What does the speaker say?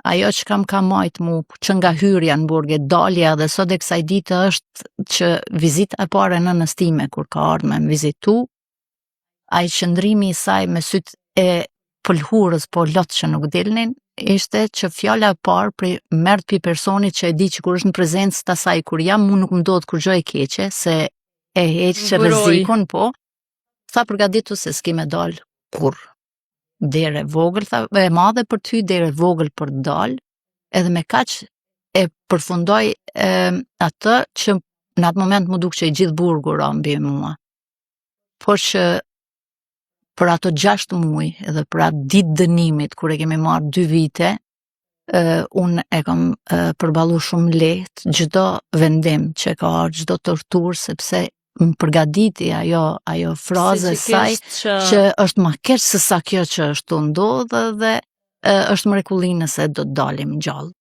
ajo që ka majt mu që nga hyrja në burge, dalja dhe sot e kësaj dite është që vizita e pare në nënës time kur ka ardhur me vizitu, ai qëndrimi i saj me syt e pëlhurës po lot që nuk dilnin, ishte që fjala e parë merret pi personit që e di që kur është në prezencë të asaj kur jam, mu nuk më ndodh kur gjë e keqe, se e heq rrezikun, po. Tha përgatitu se s'ki me dal kur. Dere vogël, tha, e madhe për ty, dere vogël për të dal, edhe me kaq e përfundoi atë që në atë moment më duk që i gjithë burgu ra mbi mua. Por që për ato 6 muaj edhe për atë ditë dënimit, kur e kemi marrë 2 vite, unë e kam përballu shumë lehtë çdo vendim që ka ardhur, çdo torturë, sepse më përgatiti ajo frazë e saj që është ma keq se sa kjo që është të ndodhë dhe është mrekulli nëse do të dalim gjallë.